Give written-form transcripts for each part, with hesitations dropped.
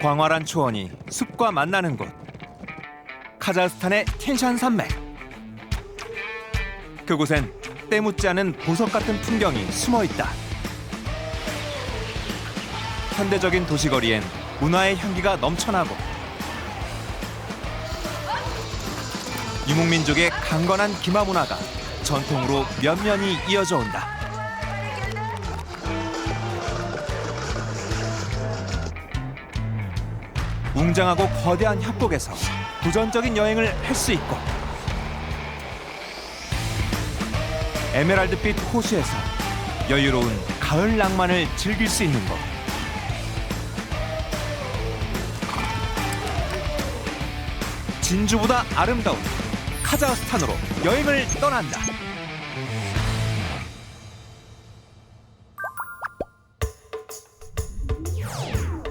광활한 초원이 숲과 만나는 곳. 카자흐스탄의 텐샨 산맥. 그곳엔 때묻지 않은 보석 같은 풍경이 숨어 있다. 현대적인 도시거리엔 문화의 향기가 넘쳐나고 유목민족의 강건한 기마 문화가 전통으로 면면이 이어져 온다. 웅장하고 거대한 협곡에서 도전적인 여행을 할 수 있고 에메랄드빛 호수에서 여유로운 가을 낭만을 즐길 수 있는 곳. 진주보다 아름다운 카자흐스탄으로 여행을 떠난다.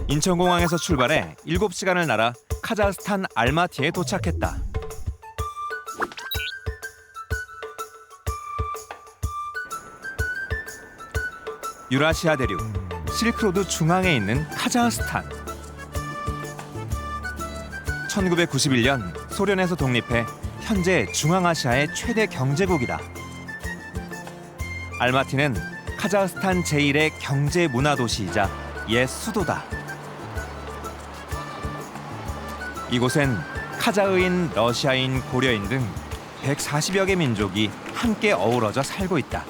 인천공항에서 출발해 7시간을 날아 카자흐스탄 알마티에 도착했다. 유라시아 대륙, 실크로드 중앙에 있는 카자흐스탄. 1991년 소련에서 독립해 현재 중앙아시아의 최대 경제국이다. 알마티는 카자흐스탄 제1의 경제 문화 도시이자 옛 수도다. 이곳엔 카자흐인, 러시아인, 고려인 등 140여 개 민족이 함께 어우러져 살고 있다.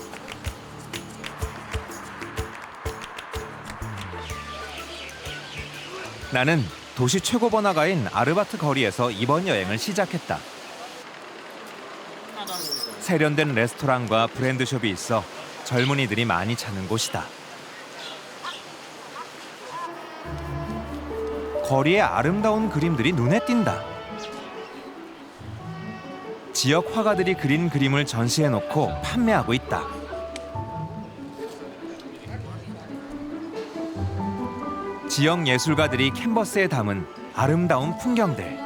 나는 도시 최고 번화가인 아르바트 거리에서 이번 여행을 시작했다. 세련된 레스토랑과 브랜드숍이 있어 젊은이들이 많이 찾는 곳이다. 거리의 아름다운 그림들이 눈에 띈다. 지역 화가들이 그린 그림을 전시해놓고 판매하고 있다. 지역 예술가들이 캔버스에 담은 아름다운 풍경들.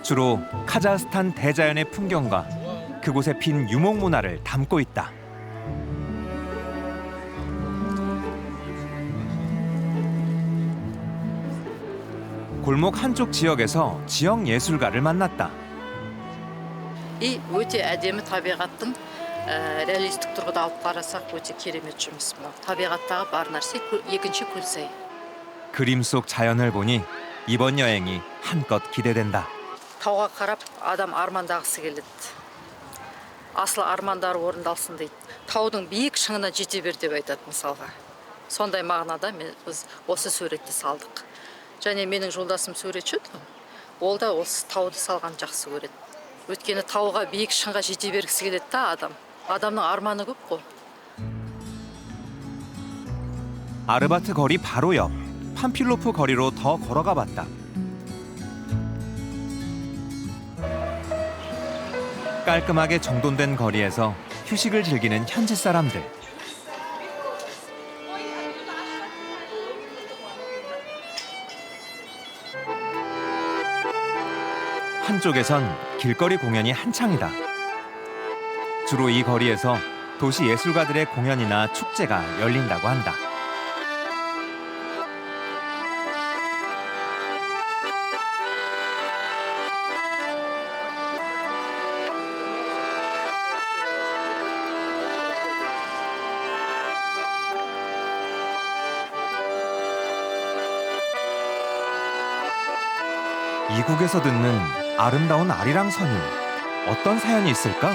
주로 카자흐스탄 대자연의 풍경과 그곳에 핀 유목 문화를 담고 있다. 골목 한쪽 지역에서 지역 예술가를 만났다. 이 өте әдемі табиғаттың реалистік тұрғыда алып қарасақ өте керемет жұмыс. табиғаттағы бар нәрсе екінші көл сайын. 그림 속 자연을 보니 이번 여행이 한껏 기대된다. Тауға қарап адам армандағысы келеді. Асыл армандары орындалсын дейді. Таудың биік шыңына жете бер деп айтады мысалға. Сондай мағынада біз осы суретті салдық. Және менің жолдасым суретші, ол да осы тауды салған жақсы көреді. Өйткені тауға биік шыңға жете бергісі келеді да адам. адамның арманы көп қой. 아르바트 거리 바로 옆 판필로프 거리로 더 걸어가 봤다. 깔끔하게 정돈된 거리에서 휴식을 즐기는 현지 사람들. 한쪽에선 길거리 공연이 한창이다. 주로 이 거리에서 도시 예술가들의 공연이나 축제가 열린다고 한다. 이국에서 듣는 아름다운 아리랑 선율, 어떤 사연이 있을까?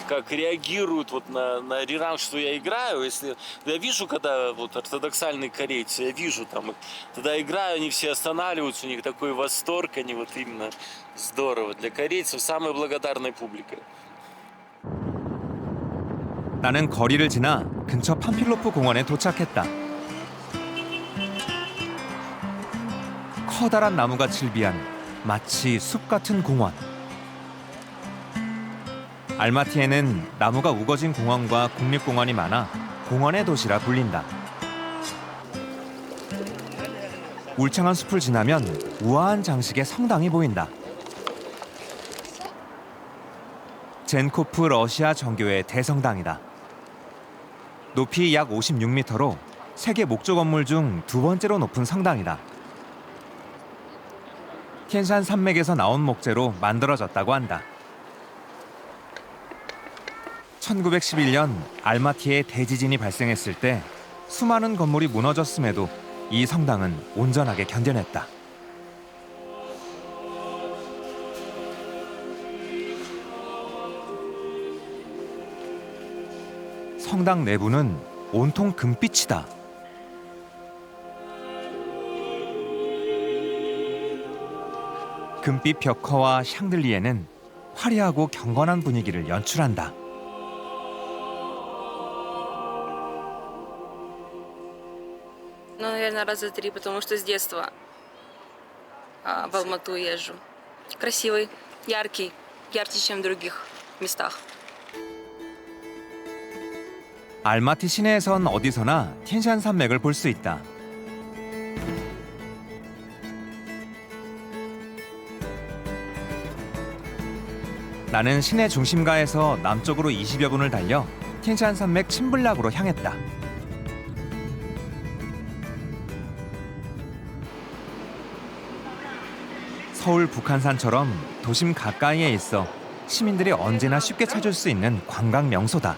Как реагируют вот на ариранг, что я играю. Если я вижу, когда вот ортодоксальные корейцы, я вижу там, тогда играю, они все останавливаются, у них такой восторг, они вот именно здорово. Для корейцев самая благодарная публика. 나는 거리를 지나 근처 판필로프 공원에 도착했다. 커다란 나무가 즐비한 마치 숲 같은 공원. 알마티에는 나무가 우거진 공원과 국립공원이 많아 공원의 도시라 불린다. 울창한 숲을 지나면 우아한 장식의 성당이 보인다. 젠코프 러시아 정교회 대성당이다. 높이 약 56m로 세계 목조 건물 중 두 번째로 높은 성당이다. 티엔산 산맥에서 나온 목재로 만들어졌다고 한다. 1911년 알마티에 대지진이 발생했을 때 수많은 건물이 무너졌음에도 이 성당은 온전하게 견뎌냈다. 성당 내부는 온통 금빛이다. 금빛 벽화와 샹들리에는 화려하고 경건한 분위기를 연출한다. Ну, наверное, раза три, потому что с детства в Алмату езжу. Красивый, яркий, ярче, чем в других местах. 알마티 시내에선 어디서나 티엔산 산맥을 볼 수 있다. 나는 시내 중심가에서 남쪽으로 20여 분을 달려 티엔산 산맥 침블락으로 향했다. 서울 북한산처럼 도심 가까이에 있어 시민들이 언제나 쉽게 찾을 수 있는 관광 명소다.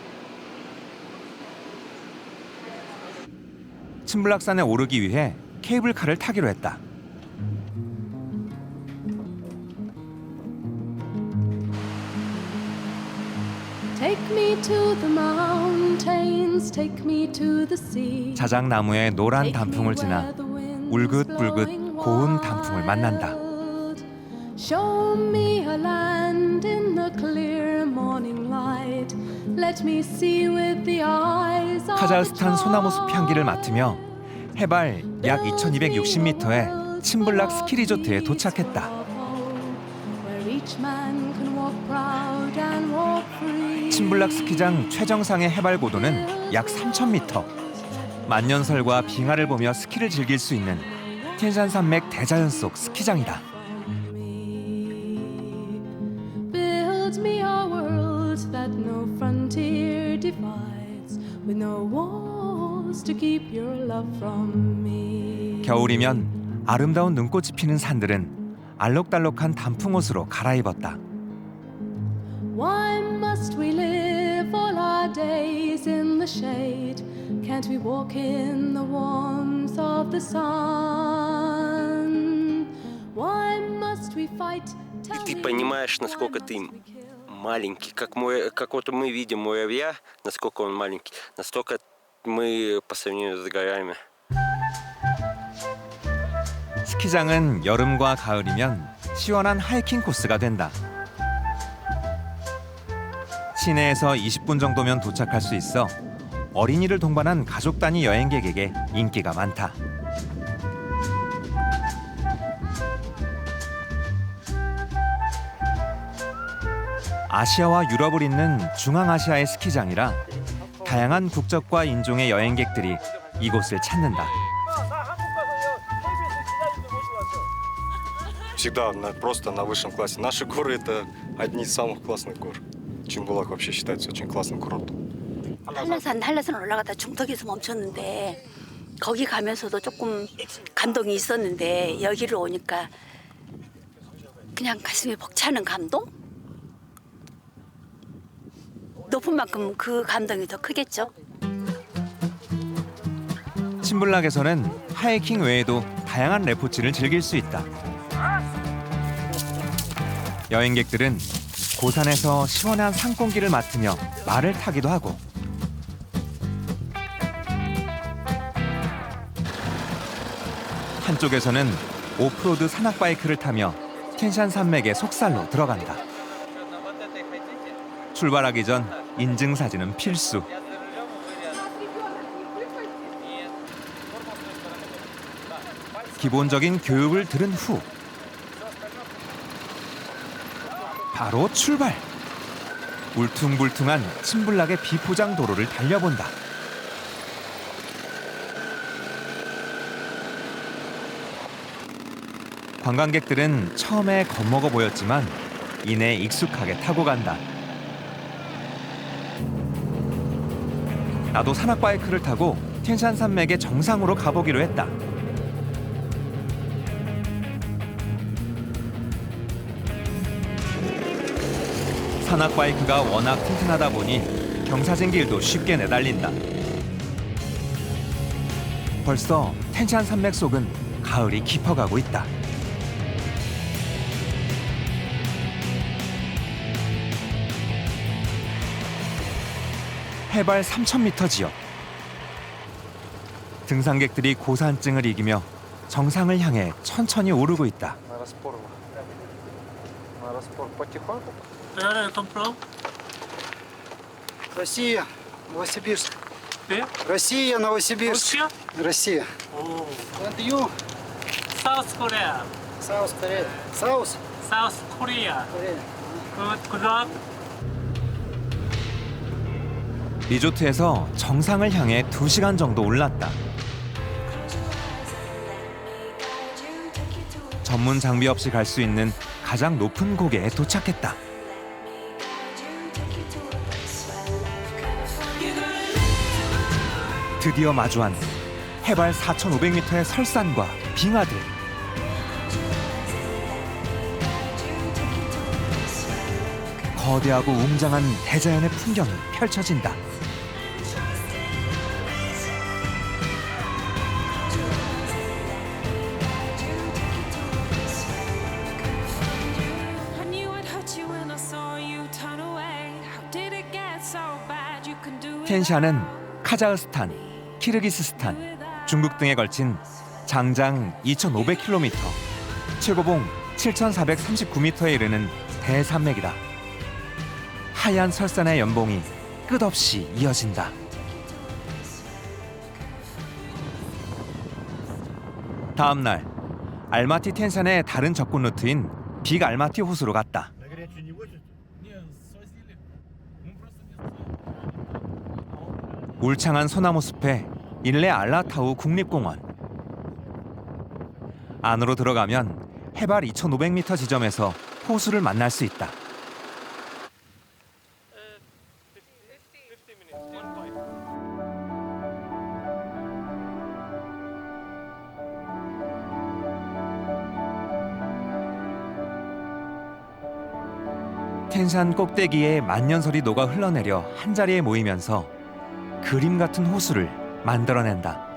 침블락산에 오르기 위해 케이블카를 타기로 했다. Take me to the mountains, take me to the sea. 자작나무에 노란 단풍을 지나 울긋불긋 고운 단풍을 만난다. Show me a land in the clear morning light. Let me see with the eyes of 카자흐스탄 소나무숲 향기를 맡으며 해발 약 2260m의 침블락 스키 리조트에 도착했다. Where each man can walk proud and walk free. 침블락 스키장 최정상의 해발 고도는 약 3000m. 만년설과 빙하를 보며 스키를 즐길 수 있는 티엔산 산맥 대자연 속 스키장이다. Build me a world that no frontier divides, with no walls to keep your love from me. 겨울이면 아름다운 눈꽃이 피는 산들은 알록달록한 단풍옷으로 갈아입었다. Why must we live all our days in the shade? Can't we walk in the warmth of the sun? Why must we fight? И ты понимаешь, насколько ты маленький. Как вот мы видим муравья, насколько он маленький, настолько мы по сравнению с горами. 스키장은 여름과 가을이면 시원한 하이킹 코스가 된다. 시내에서 20분 정도면 도착할 수 있어 어린이를 동반한 가족 단위 여행객에게 인기가 많다. 아시아와 유럽을 잇는 중앙아시아의 스키장이라 다양한 국적과 인종의 여행객들이 이곳을 찾는다. Всегда просто на высшем классе. Наши горы — это одни из самых классных гор. Чимбулак вообще считается очень классным курортом. 한라산 올라가다 중턱에서 멈췄는데 거기 가면서도 조금 감동이 있었는데 여기를 오니까 그냥 가슴이 벅차는 감동? 높은 만큼 그 감동이 더 크겠죠. 침블락에서는 하이킹 외에도 다양한 레포츠를 즐길 수 있다. 여행객들은 고산에서 시원한 산 공기를 맡으며 말을 타기도 하고 한쪽에서는 오프로드 산악 바이크를 타며 티엔산 산맥의 속살로 들어간다. 출발하기 전 인증사진은 필수. 기본적인 교육을 들은 후 바로 출발! 울퉁불퉁한 침블락의 비포장 도로를 달려본다. 관광객들은 처음에 겁먹어 보였지만 이내 익숙하게 타고 간다. 나도 산악 바이크를 타고 텐산 산맥의 정상으로 가보기로 했다. 산악 바이크가 워낙 튼튼하다 보니 경사진 길도 쉽게 내달린다. 벌써 텐산 산맥 속은 가을이 깊어가고 있다. 해발 3,000m 지역. 등산객들이 고산증을 이기며 정상을 향해 천천히 오르고 있다. Россия, Новосибирск. Россия, Новосибирск. Россия. And you? South Korea. South Korea. South? South Korea. Korea. Good luck. 리조트에서 정상을 향해 2시간 정도 올랐다. 전문 장비 없이 갈 수 있는 가장 높은 고개에 도착했다. 드디어 마주한 해발 4,500m의 설산과 빙하들. 거대하고 웅장한 대자연의 풍경이 펼쳐진다. I knew I'd hurt you when I saw you turn away. How did it get so bad? You can do it. 텐샤는 카자흐스탄, 키르기스스탄, 중국 등에 걸친 장장 2,500km, 최고봉 7,439m에 이르는 대산맥이다. 하얀 설산의 연봉이 끝없이 이어진다. 다음 날 알마티 텐산의 다른 접근 루트인 빅 알마티 호수로 갔다. 울창한 소나무 숲에 일레 알라타우 국립공원. 안으로 들어가면 해발 2,500m 지점에서 호수를 만날 수 있다. 텐산 꼭대기에 만년설이 녹아 흘러내려 한자리에 모이면서 그림 같은 호수를 만들어낸다.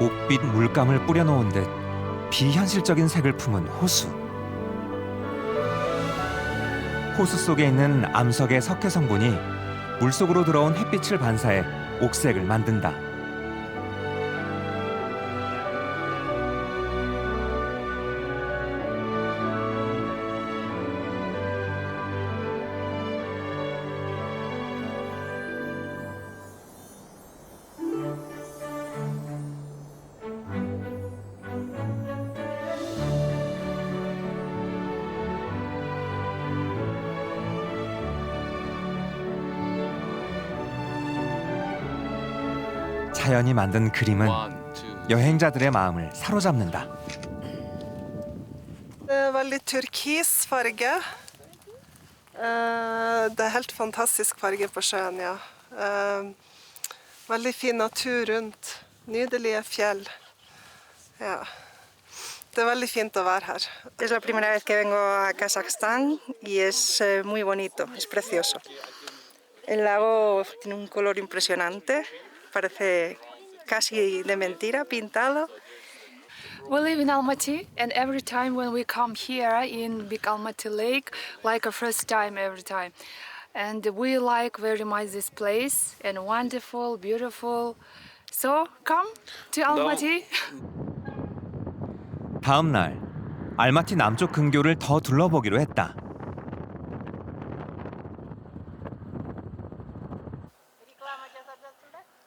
옥빛 물감을 뿌려놓은 듯 비현실적인 색을 품은 호수. 호수 속에 있는 암석의 석회 성분이 물속으로 들어온 햇빛을 반사해 옥색을 만든다. 자연이 만든 그림은 여행자들의 마음을 사로잡는다. Veldig turkis farge. Det er helt fantastisk farge på sjøen, ja. Veldig fin natur rundt. Nydelige fjell. Ja. Det er veldig fint å være her. Es la primera vez que vengo a Kazajstán y es muy bonito, es precioso. El lago tiene un color impresionante. Parece casi de mentira, pintado. We live in Almaty, and every time when we come here in Big Almaty Lake, like a first time every time. And we like very much this place, and wonderful, beautiful. So come to Almaty. 다음 날 알마티 남쪽 근교를 더 둘러보기로 했다.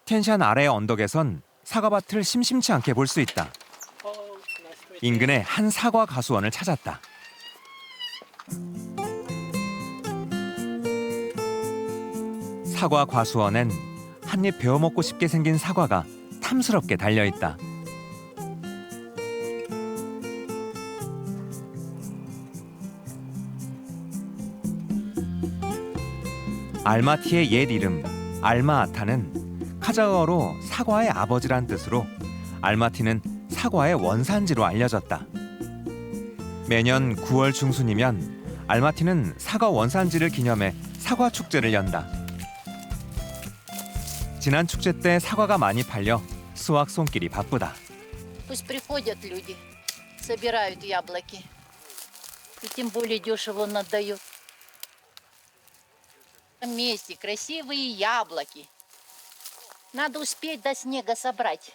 텐산 아래의 언덕에선 사과밭을 심심치 않게 볼 수 있다. 인근에 한 사과 가수원을 찾았다. 사과 과수원엔 한 입 베어 먹고 싶게 생긴 사과가 탐스럽게 달려 있다. 알마티의 옛 이름 알마아타는 카자흐어로 사과의 아버지란 뜻으로 알마티는 사과의 원산지로 알려졌다. 매년 9월 중순이면 알마티는 사과 원산지를 기념해 사과 축제를 연다. 지난 축제 때 사과가 많이 팔려 수확 손길이 바쁘다. Пусть приходят люди, собирают яблоки. И тем более дешево он отдает. Вместе красивые яблоки. Надо успеть до снега собрать.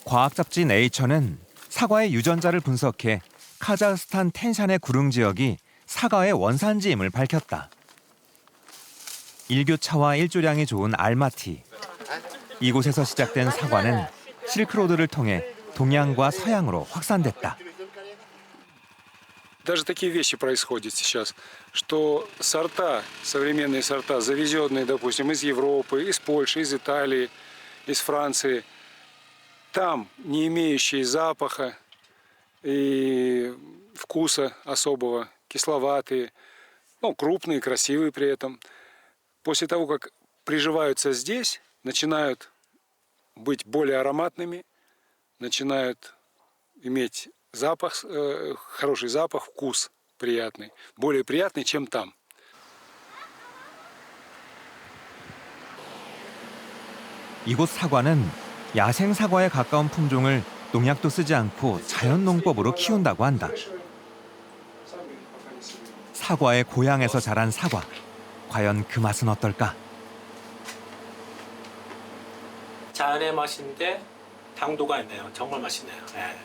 과학 잡지 네이처는 사과의 유전자를 분석해 카자흐스탄 텐샨의 구릉 지역이 사과의 원산지임을 밝혔다. 일교차와 일조량이 좋은 알마티. 이곳에서 시작된 사과는 실크로드를 통해 동양과 서양으로 확산됐다. Даже такие вещи происходят сейчас, что сорта, современные сорта, завезенные, допустим, из Европы, из Польши, из Италии, из Франции, там не имеющие запаха и вкуса особого, кисловатые, ну, крупные, красивые при этом, после того, как приживаются здесь, начинают быть более ароматными, начинают иметь запах, хороший запах, вкус приятный, более приятный, чем там. 이곳 사과는 야생 사과에 가까운 품종을 농약도 쓰지 않고 자연 농법으로 키운다고 한다. 사과의 고향에서 자란 사과. 과연 그 맛은 어떨까? 자연의 맛인데 당도가 있네요. 정말 맛있네요. 네.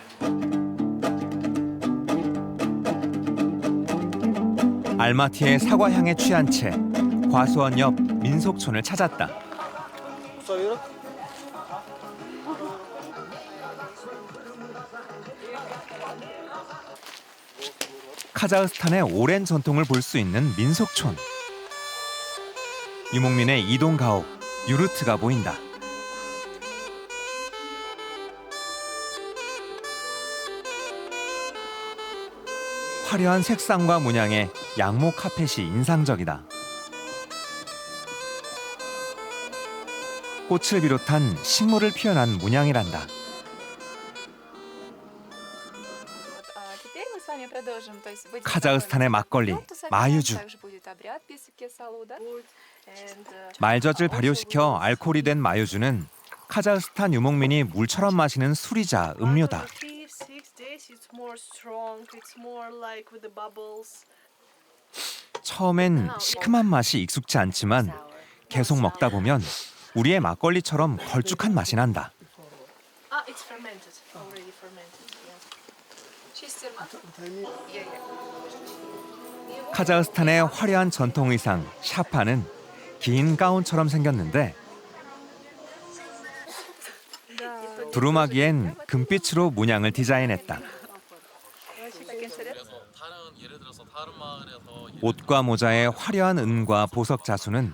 알마티의 사과 향에 취한 채 과수원 옆 민속촌을 찾았다. 카자흐스탄의 오랜 전통을 볼 수 있는 민속촌. 유목민의 이동 가옥 유르트가 보인다. 화려한 색상과 문양의 양모 카펫이 인상적이다. 꽃을 비롯한 식물을 표현한 문양이란다. 카자흐스탄의 막걸리 마유주. 말젖을 발효시켜 알코올이 된 마유주는 카자흐스탄 유목민이 물처럼 마시는 술이자 음료다. 처음엔 시큼한 맛이 익숙지 않지만 계속 먹다 보면 우리의 막걸리처럼 걸쭉한 맛이 난다. 카자흐스탄의 화려한 전통 의상 샤파는 긴 가운처럼 생겼는데 두루마기엔 금빛으로 문양을 디자인했다. 옷과 모자에 화려한 은과 보석 자수는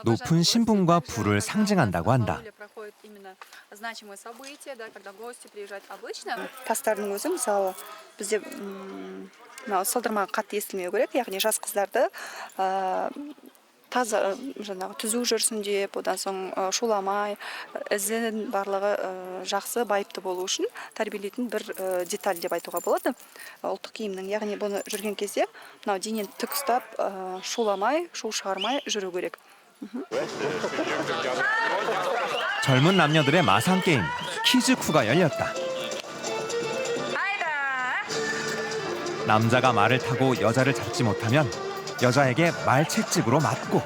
높은 신분과 부를 상징한다고 한다. Тастардың өзі мысалы бізде мынау сылдырмағы қатты естілмеу керек, яғни жас қыздарды таза жаңағы түзу жүрсін деп, одан соң шуламай, ізін барлығы жақсы байыпты болу үшін тәрбиелейтін бір деталь деп айтуға болады. Ұлттық киімнің, яғни бұны жүрген кезде мынау денені тік ұстап, шуламай, шу шығармай жүру керек. 젊은 남녀들의 마상 게임 키즈쿠가 열렸다. 남자가 말을 타고 여자를 잡지 못하면 여자에게 말채찍으로 맞고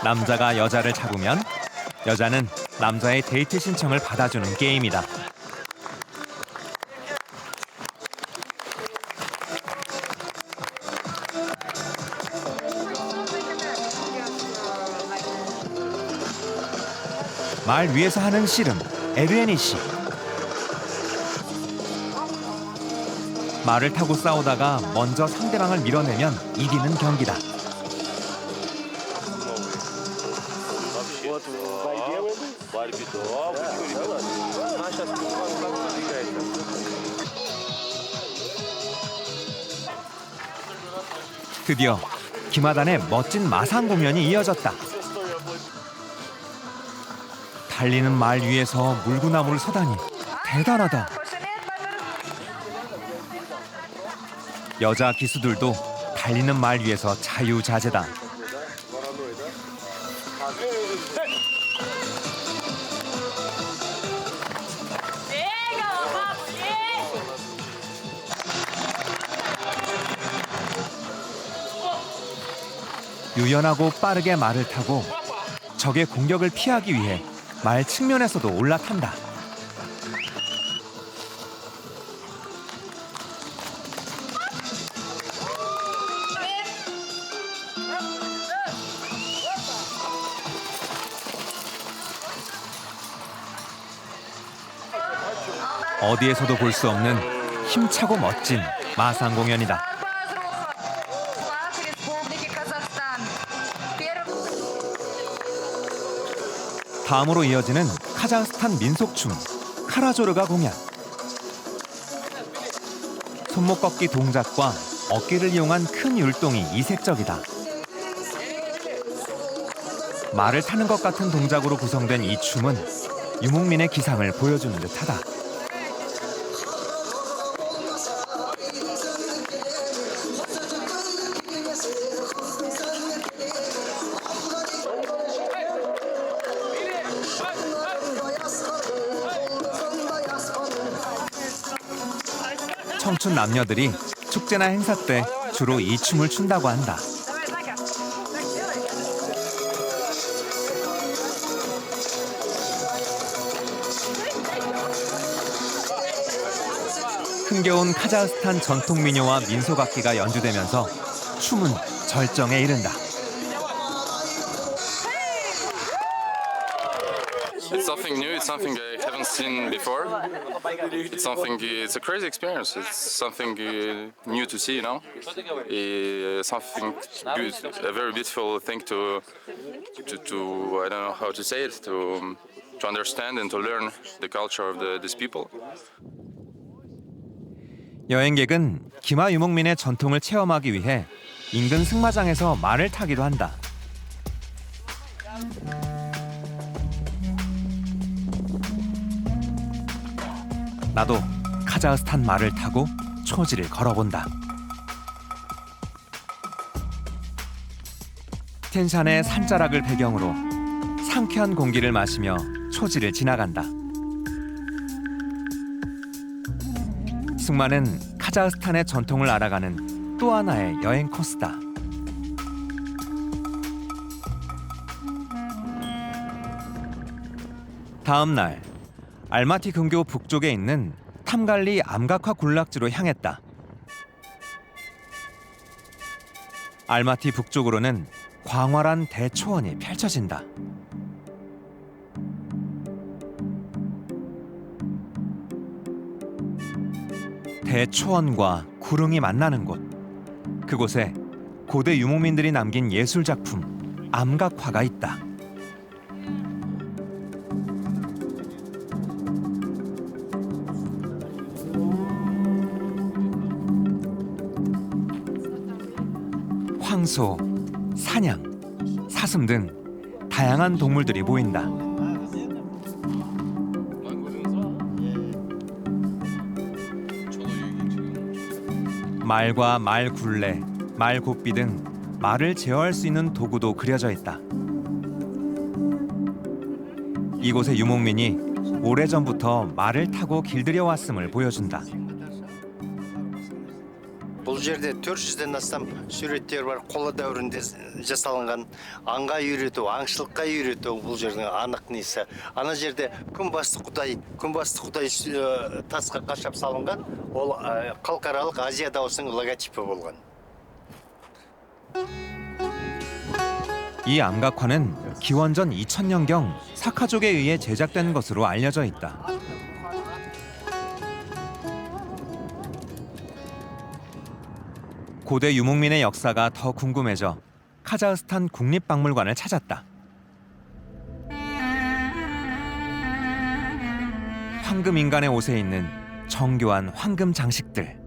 남자가 여자를 잡으면 여자는 남자의 데이트 신청을 받아주는 게임이다. 말 위에서 하는 씨름, 에르에니 씨. 말을 타고 싸우다가 먼저 상대방을 밀어내면 이기는 경기다. 드디어 김하단의 멋진 마상 공연이 이어졌다. 달리는 말 위에서 물구나무를 서다니 대단하다. 여자 기수들도 달리는 말 위에서 자유자재다. 유연하고 빠르게 말을 타고 적의 공격을 피하기 위해 말 측면에서도 올라탄다. 어디에서도 볼 수 없는 힘차고 멋진 마상 공연이다. 다음으로 이어지는 카자흐스탄 민속춤 카라조르가 공연. 손목 꺾기 동작과 어깨를 이용한 큰 율동이 이색적이다. 말을 타는 것 같은 동작으로 구성된 이 춤은 유목민의 기상을 보여주는 듯하다. 청춘 남녀들이 축제나 행사 때 주로 이 춤을 춘다고 한다. 흥겨운 카자흐스탄 전통 민요와 민속악기가 연주되면서 춤은 절정에 이른다. It's something new. It's something I haven't seen before. It's something. It's a crazy experience. It's something new to see. You know, something good, a very beautiful thing to I don't know how to say it, to understand and to learn the culture of these people. 여행객은 기마 유목민의 전통을 체험하기 위해 인근 승마장에서 말을 타기도 한다. 나도 카자흐스탄 말을 타고 초지를 걸어본다. 텐샨의 산자락을 배경으로 상쾌한 공기를 마시며 초지를 지나간다. 승마는 카자흐스탄의 전통을 알아가는 또 하나의 여행 코스다. 다음 날 알마티 근교 북쪽에 있는 탐갈리 암각화 군락지로 향했다. 알마티 북쪽으로는 광활한 대초원이 펼쳐진다. 대초원과 구릉이 만나는 곳. 그곳에 고대 유목민들이 남긴 예술작품 암각화가 있다. 황소, 사냥, 사슴 등 다양한 동물들이 보인다. 말과 말 굴레, 말 곱비 등 말을 제어할 수 있는 도구도 그려져 있다. 이곳의 유목민이 오래전부터 말을 타고 길들여 왔음을 보여준다. Бұл жерде 400-ден астам суреттер бар. Қола дәуірінде жасалынған аңға үйрету, аңшылыққа үйрету бұл жердің анық несі. Ана жерде күнбасты құдай тасқа қашап салынған. Ол халықаралық Азия дауысының логотипі болған. 이 암각화는 기원전 2000년경 사카족에 의해 제작된 것으로 알려져 있다. 고대 유목민의 역사가 더 궁금해져 카자흐스탄 국립박물관을 찾았다. 황금 인간의 옷에 있는 정교한 황금 장식들.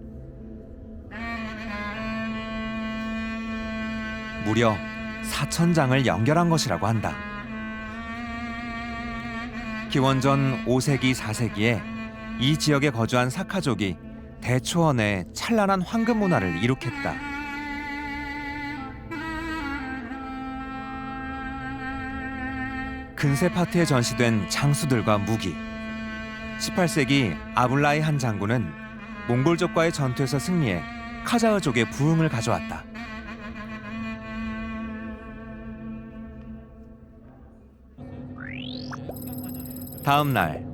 무려 4,000장을 연결한 것이라고 한다. 기원전 5세기, 4세기에 이 지역에 거주한 사카족이 대초원의 찬란한 황금 문화를 이룩했다. 근세 파트에 전시된 장수들과 무기. 18세기 아블라이 한 장군은 몽골족과의 전투에서 승리해 카자흐족의 부흥을 가져왔다. 다음 날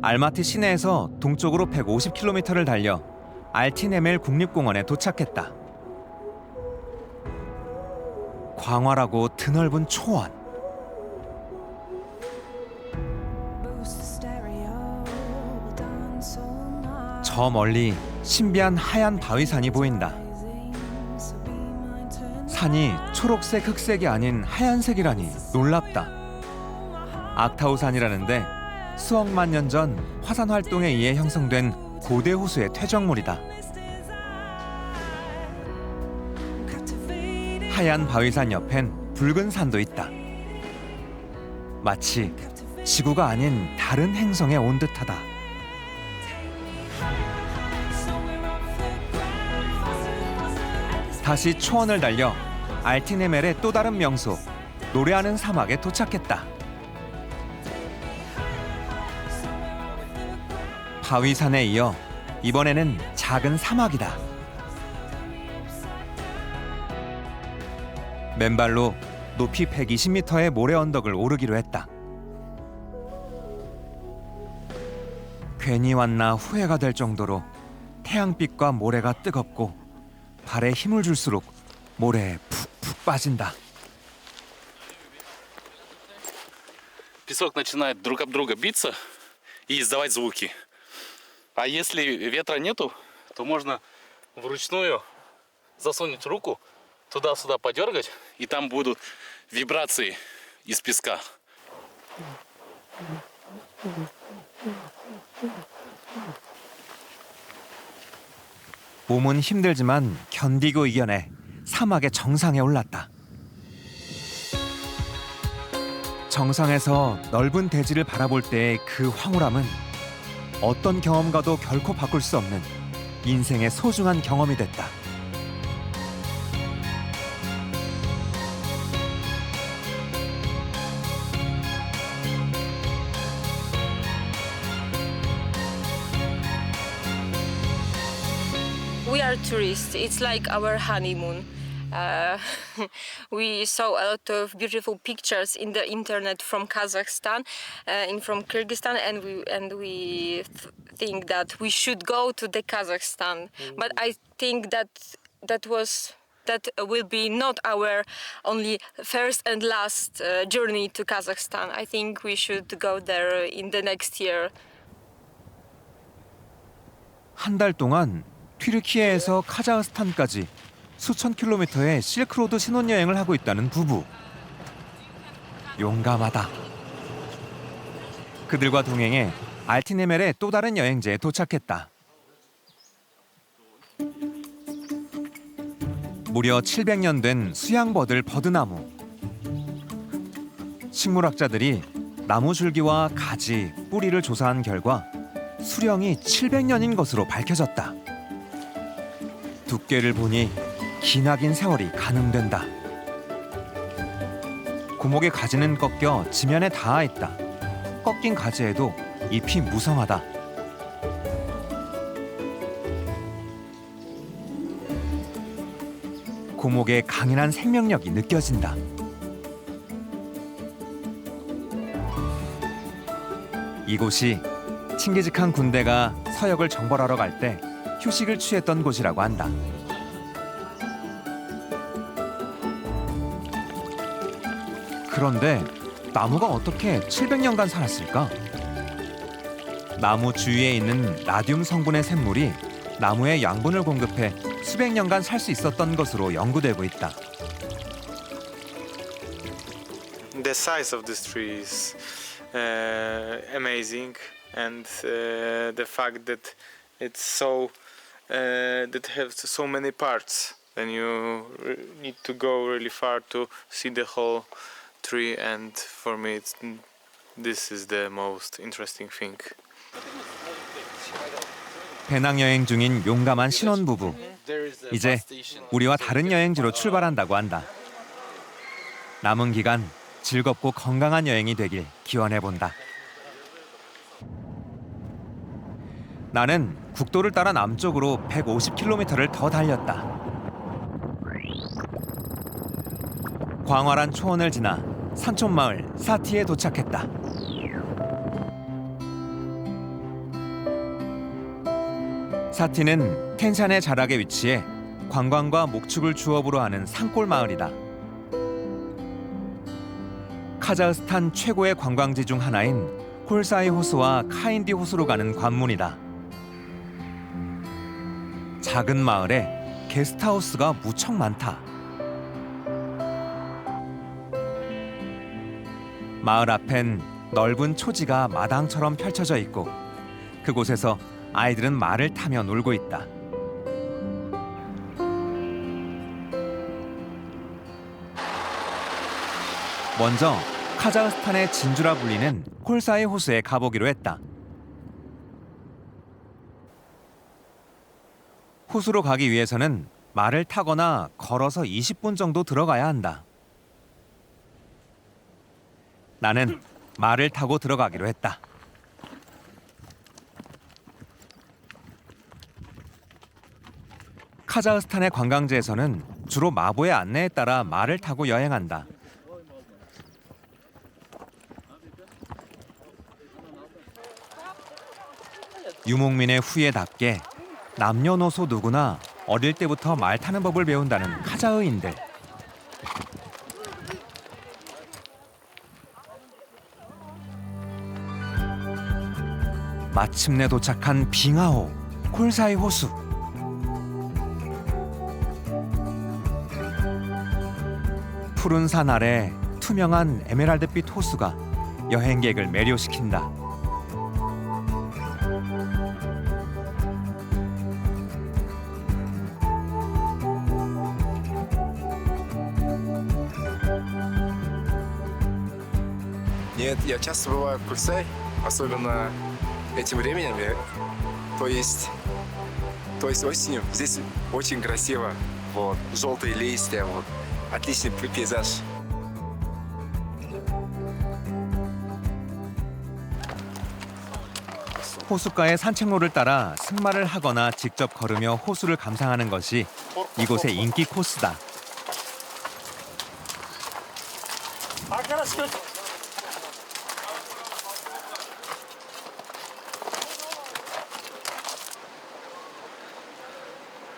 알마티 시내에서 동쪽으로 150km를 달려 알티네멜 국립공원에 도착했다. 광활하고 드넓은 초원. 저 멀리 신비한 하얀 바위산이 보인다. 산이 초록색 흑색이 아닌 하얀색이라니 놀랍다. 악타우산이라는데 수억만 년 전 화산 활동에 의해 형성된 고대 호수의 퇴적물이다. 하얀 바위산 옆엔 붉은 산도 있다. 마치 지구가 아닌 다른 행성에 온 듯하다. 다시 초원을 달려 알티네멜의 또 다른 명소 노래하는 사막에 도착했다. 바위산에 이어 이번에는 작은 사막이다. 맨발로 높이 120m의 모래 언덕을 오르기로 했다. 괜히 왔나 후회가 될 정도로 태양빛과 모래가 뜨겁고 발에 힘을 줄수록 모래에 푹푹 빠진다. Песок начинает друг об друга биться и издавать звуки. А если ветра нету, то можно вручную засунуть руку, туда-сюда подергать, и там будут вибрации из песка. 몸은 힘들지만 견디고 이겨내 사막의 정상에 올랐다. 정상에서 넓은 대지를 바라볼 때의 그 황홀함은 어떤 경험과도 결코 바꿀 수 없는 인생의 소중한 경험이 됐다. We are tourists. It's like our honeymoon. We saw a lot of beautiful pictures in the internet from Kazakhstan and from Kyrgyzstan, and we think that we should go to the Kazakhstan. But I think that will be not our only first and last journey to Kazakhstan. I think we should go there in the next year. 한 달 동안 튀르키예에서 카자흐스탄까지 수천 킬로미터의 실크로드 신혼여행을 하고 있다는 부부. 용감하다. 그들과 동행해 알티네멜의 또 다른 여행지에 도착했다. 무려 700년 된 수양버들 버드나무. 식물학자들이 나무 줄기와 가지, 뿌리를 조사한 결과 수령이 700년인 것으로 밝혀졌다. 두께를 보니 기나긴 세월이 가늠된다. 고목의 가지는 꺾여 지면에 닿아 있다. 꺾인 가지에도 잎이 무성하다. 고목의 강인한 생명력이 느껴진다. 이곳이 칭기즈칸 군대가 서역을 정벌하러 갈 때 휴식을 취했던 곳이라고 한다. 그런데 나무가 어떻게 700년간 살았을까? 나무 주위에 있는 라듐 성분의 샘물이 나무에 양분을 공급해 수백 년간 살 수 있었던 것으로 연구되고 있다. The size of this tree is amazing, and the fact that it's so that has so many parts, and you need to go really far to see the whole tree. And for me, this is the most interesting thing. 배낭여행 중인 용감한 신혼부부. 이제 우리와 다른 여행지로 출발한다고 한다. 남은 기간 즐겁고 건강한 여행이 되길 기원해본다. 나는 국도를 따라 남쪽으로 150km를 더 달렸다. 광활한 초원을 지나 산촌마을 사티에 도착했다. 사티는 텐샨의 자락에 위치해 관광과 목축을 주업으로 하는 산골 마을이다. 카자흐스탄 최고의 관광지 중 하나인 홀사이 호수와 카인디 호수로 가는 관문이다. 작은 마을에 게스트하우스가 무척 많다. 마을 앞엔 넓은 초지가 마당처럼 펼쳐져 있고 그곳에서 아이들은 말을 타며 놀고 있다. 먼저 카자흐스탄의 진주라 불리는 콜사이 호수에 가보기로 했다. 호수로 가기 위해서는 말을 타거나 걸어서 20분 정도 들어가야 한다. 나는 말을 타고 들어가기로 했다. 카자흐스탄의 관광지에서는 주로 마보의 안내에 따라 말을 타고 여행한다. 유목민의 후예답게 남녀노소 누구나 어릴 때부터 말 타는 법을 배운다는 카자흐인들. 마침내 도착한 빙하호 콜사이 호수. 푸른 산 아래 투명한 에메랄드빛 호수가 여행객을 매료시킨다. Нет, я часто бываю в Курсай, особенно этим временем. То есть осенью здесь очень красиво. Вот, желтые листья, вот, отличный пейзаж. 호숫가의 산책로를 따라 승마를 하거나 직접 걸으며 호수를 감상하는 것이 이곳의 인기 코스다.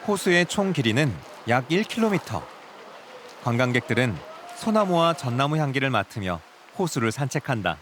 호수의 총 길이는 약 1km. 관광객들은 소나무와 전나무 향기를 맡으며 호수를 산책한다.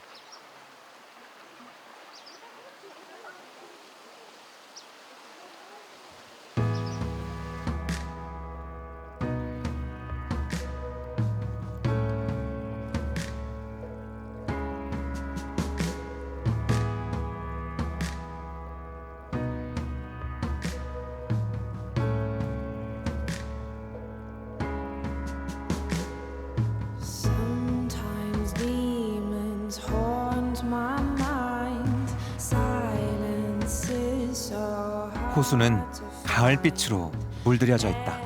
호수는 가을빛으로 물들여져 있다.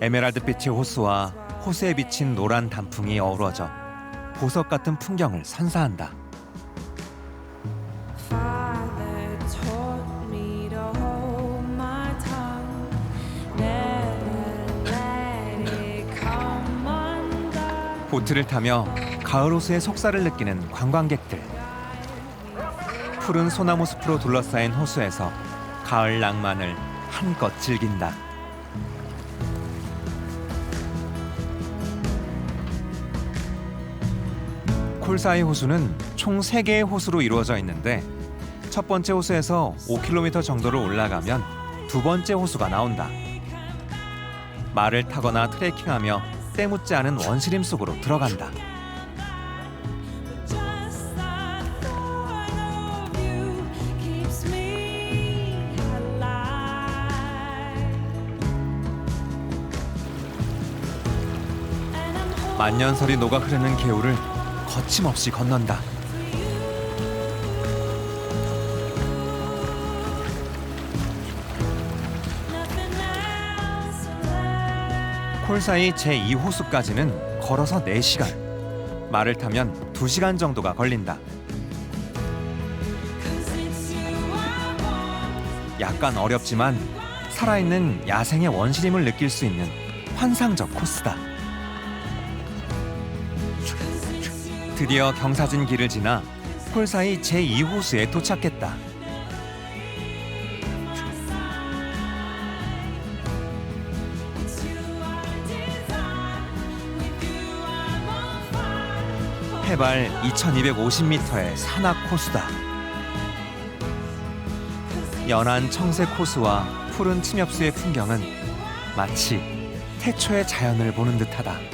에메랄드빛의 호수와 호수에 비친 노란 단풍이 어우러져 보석 같은 풍경을 선사한다. 보트를 타며 가을 호수의 속살을 느끼는 관광객들. 푸른 소나무 숲으로 둘러싸인 호수에서 가을 낭만을 한껏 즐긴다. 쿨사이 호수는 총 3개의 호수로 이루어져 있는데 첫 번째 호수에서 5km 정도를 올라가면 두 번째 호수가 나온다. 말을 타거나 트레킹하며 때묻지 않은 원시림 속으로 들어간다. 만년설이 녹아 흐르는 개울을 거침없이 건넌다. 콜사이 제2호수까지는 걸어서 4시간, 말을 타면 2시간 정도가 걸린다. 약간 어렵지만 살아있는 야생의 원시림을 느낄 수 있는 환상적 코스다. 드디어 경사진 길을 지나 콜사이 제2호수에 도착했다. 해발 2250m의 산악 호수다. 연한 청색 호수와 푸른 침엽수의 풍경은 마치 태초의 자연을 보는 듯하다.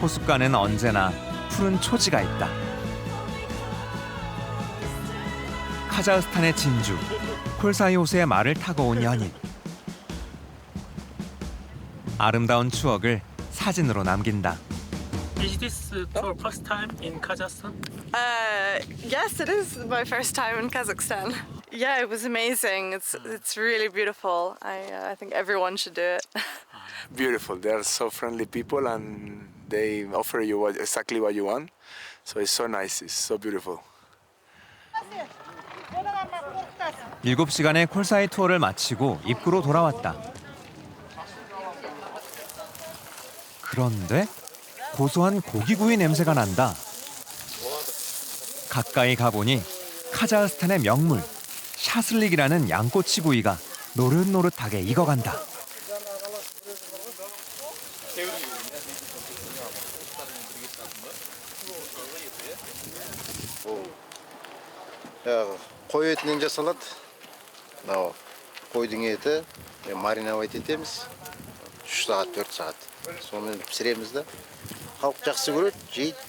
호숫가는 언제나 푸른 초지가 있다. 카자흐스탄의 진주, 콜사이 호수의 말을 타고 온 연인. 아름다운 추억을 사진으로 남긴다. Is this your first time in Kazakhstan? Yes, it is my first time in Kazakhstan. Yeah, it was amazing. It's really beautiful. I think everyone should do it. Beautiful. They are so friendly people and they offer you exactly what you want. So it's so nice. It's so beautiful. 7시간의 콜사이 투어를 마치고 입구로 돌아왔다. 그런데 고소한 고기구이 냄새가 난다. 가까이 가보니 카자흐스탄의 명물 샤슬릭이라는 양꼬치 구이가 노릇노릇하게 익어간다. қой етінен жасалады. мынау қойдың еті мариновать етеміз. 3 сағат, 4 сағат. Сонымен пісіреміз да. Халық жақсы көреді, жейді,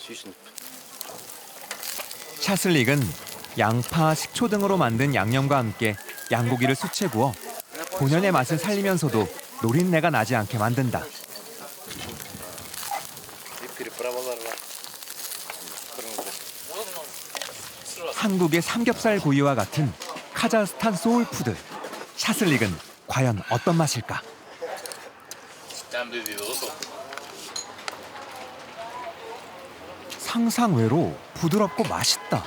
сүйсініп. 샤슬릭은 양파, 식초 등으로 만든 양념과 함께 양고기를 수채 구워 본연의 맛을 살리면서도 노린내가 나지 않게 만든다. 한국의 삼겹살 구이와 같은 카자흐스탄 소울푸드 샤슬릭은 과연 어떤 맛일까? 상상외로 부드럽고 맛있다.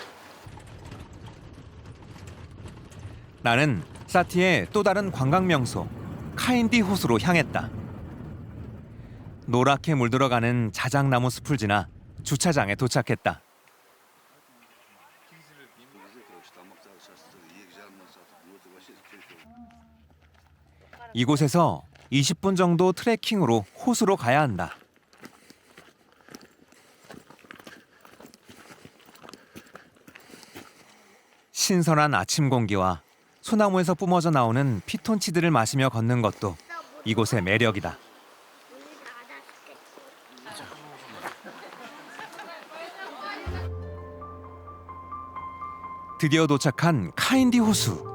나는 사티의 또 다른 관광 명소 카인디 호수로 향했다. 노랗게 물들어가는 자작나무 숲을 지나 주차장에 도착했다. 이곳에서 20분 정도 트레킹으로 호수로 가야 한다. 신선한 아침 공기와 소나무에서 뿜어져 나오는 피톤치드를 마시며 걷는 것도 이곳의 매력이다. 드디어 도착한 카인디 호수.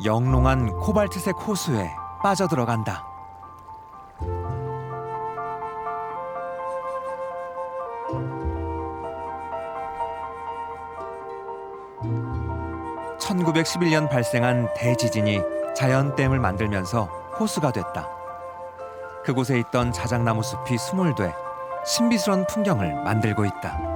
영롱한 코발트색 호수에 빠져들어간다. (1911년) 발생한 대지진이 자연댐을 만들면서 호수가 됐다. 그곳에 있던 자작나무 숲이 수몰돼 신비스러운 풍경을 만들고 있다.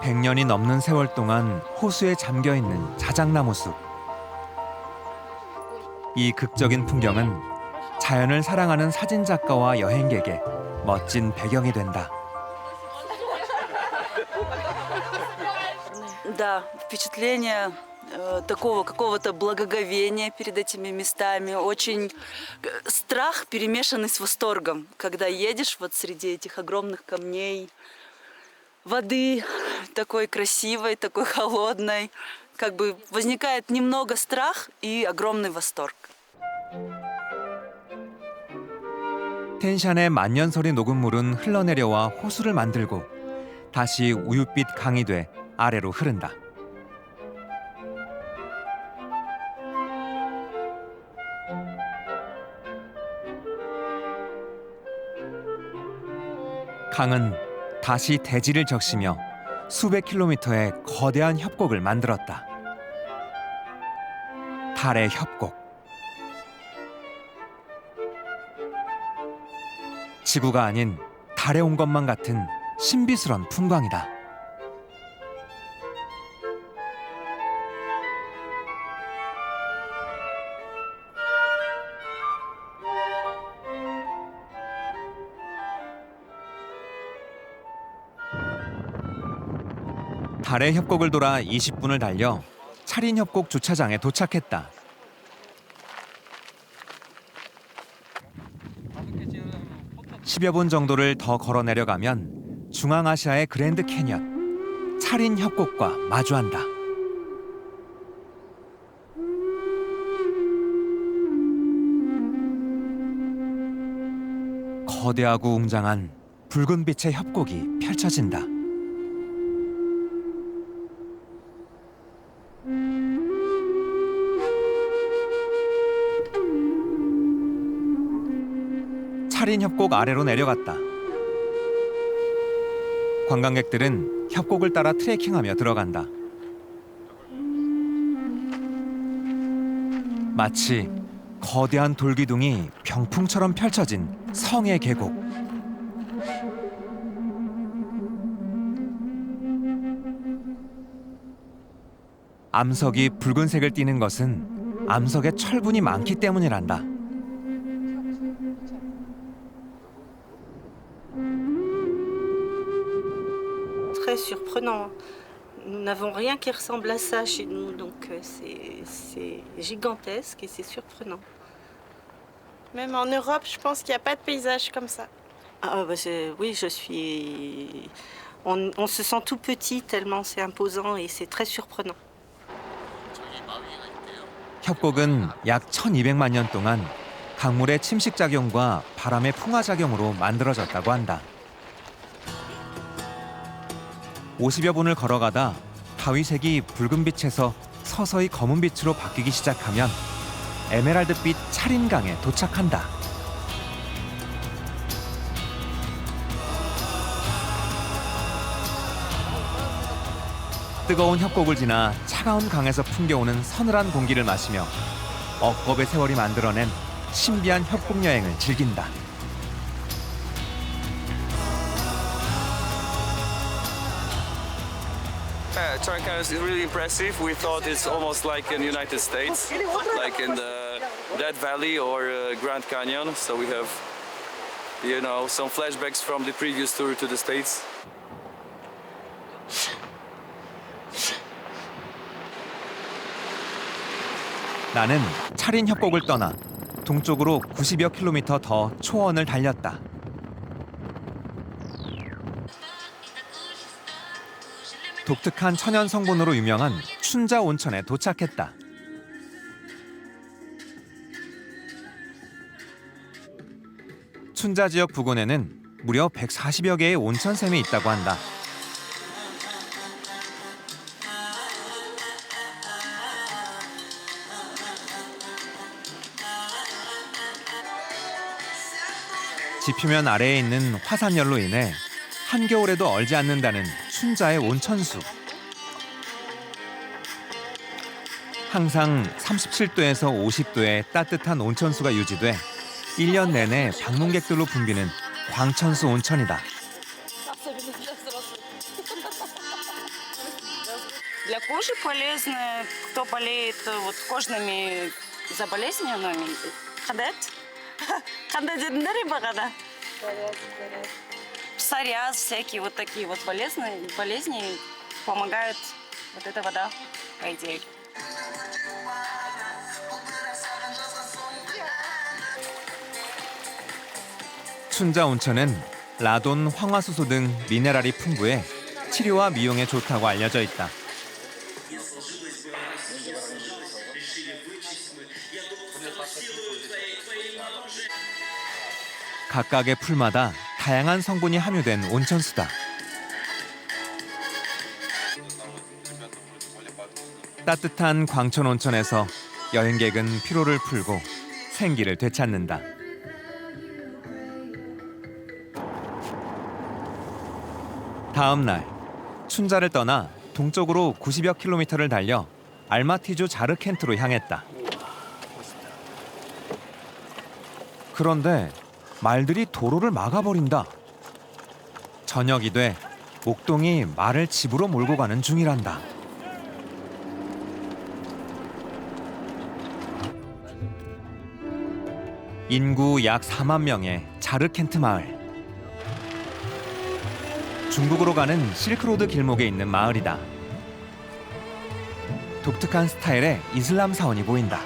(100년이) 넘는 세월 동안 호수에 잠겨 있는 자작나무 숲. 이 극적인 풍경은 자연을 사랑하는 사진작가와 여행객의 멋진 배경이 된다. Да, впечатление такого какого-то благоговения перед этими местами. Очень страх, перемешанный с восторгом, когда едешь вот среди этих огромных камней, воды такой красивой, такой холодной. Как бы возникает немного страх и огромный восторг. 텐샨의 만년설이 녹은 물은 흘러내려와 호수를 만들고 다시 우윳빛 강이 돼 아래로 흐른다. 강은 다시 대지를 적시며 수백 킬로미터의 거대한 협곡을 만들었다. 달의 협곡. 지구가 아닌 달에 온 것만 같은 신비스런 풍광이다. 달의 협곡을 돌아 20분을 달려 차린 협곡 주차장에 도착했다. (10여 분) 정도를 더 걸어 내려가면 중앙아시아의 그랜드 캐년 차린 협곡과 마주한다. 거대하고 웅장한 붉은 빛의 협곡이 펼쳐진다. 차린 협곡 아래로 내려갔다. 관광객들은 협곡을 따라 트레킹하며 들어간다. 마치 거대한 돌기둥이 병풍처럼 펼쳐진 성의 계곡. 암석이 붉은색을 띠는 것은 암석에 철분이 많기 때문이란다. Très surprenant. Nous n'avons rien qui ressemble à ça chez nous, donc c'est gigantesque et c'est surprenant. Même en Europe, je pense qu'il n'y a pas de paysage comme ça. Ah, bah, oui, je suis... On se sent tout petit tellement c'est imposant et c'est très surprenant. 협곡은 약 1200만 년 동안 강물의 침식작용과 바람의 풍화작용으로 만들어졌다고 한다. 50여 분을 걸어가다 다위색이 붉은 빛에서 서서히 검은 빛으로 바뀌기 시작하면 에메랄드빛 차린강에 도착한다. 뜨거운 협곡을 지나 차가운 강에서 풍겨오는 서늘한 공기를 마시며 억겁의 세월이 만들어낸 신비한 협곡 여행을 즐긴다. Chiang is really impressive. We thought it's almost like in the United States, like in the Death Valley or Grand Canyon. So we have, you know, some flashbacks from the previous tour to the States. 나는 차린 협곡을 떠나 동쪽으로 90여 킬로미터 더 초원을 달렸다. 독특한 천연 성분으로 유명한 춘자 온천에 도착했다. 춘자 지역 부근에는 무려 140여 개의 온천샘이 있다고 한다. 지표면 아래에 있는 화산열로 인해 한겨울에도 얼지 않는다는 춘자의 온천수. 항상 37도에서 50도의 따뜻한 온천수가 유지돼 1년 내내 방문객들로 붐비는 광천수 온천이다. Для кожи полезно, кто болеет вот кожными за болезнью, но ходят. Ходят деднери багада. Псориаз, всякие вот такие вот болезни помогает вот эта вода, по идее. 춘자 온천은 라돈, 황화수소 등 미네랄이 풍부해 치료와 미용에 좋다고 알려져 있다. 각각의 풀마다 다양한 성분이 함유된 온천수다. 따뜻한 광천 온천에서 여행객은 피로를 풀고 생기를 되찾는다. 다음 날 춘자를 떠나 동쪽으로 90여 킬로미터를 달려 알마티주 자르켄트로 향했다. 그런데 말들이 도로를 막아버린다. 저녁이 돼 목동이 말을 집으로 몰고 가는 중이란다. 인구 약 4만 명의 자르켄트 마을. 중국으로 가는 실크로드 길목에 있는 마을이다. 독특한 스타일의 이슬람 사원이 보인다.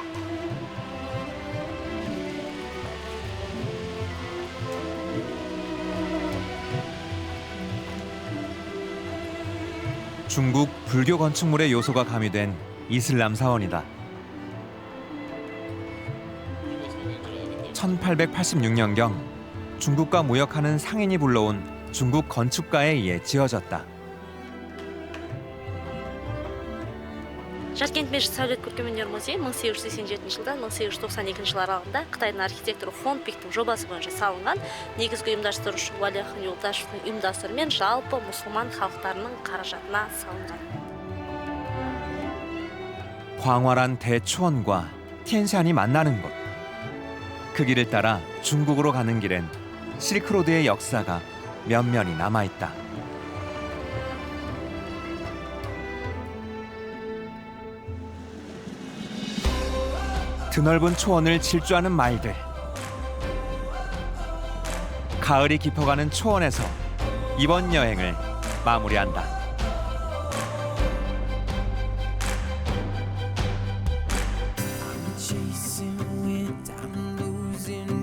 중국 불교 건축물의 요소가 가미된 이슬람 사원이다. 1886년경 중국과 무역하는 상인이 불러온 중국 건축가에 의해 지어졌다. Жаркент межі сәулет көркемөнер музейі 1887 жылдан 1892 жыл аралығында Қытайдың архитекторы Хон Пиктің жобасы бойынша салынған. Негізгі ұйымдастырушы Уәли хан Юлдашевтың ұйымдастыруымен жалпы мұсылман халықтарының қаражатына салынған. 광활한 대초원과 티엔샨이 만나는 곳. 그 길을 따라 중국으로 가는 길엔 실크로드의 역사가 면면이 남아있다. 드넓은 초원을 질주하는 말들. 가을이 깊어가는 초원에서 이번 여행을 마무리한다. Chasing wind, I'm losing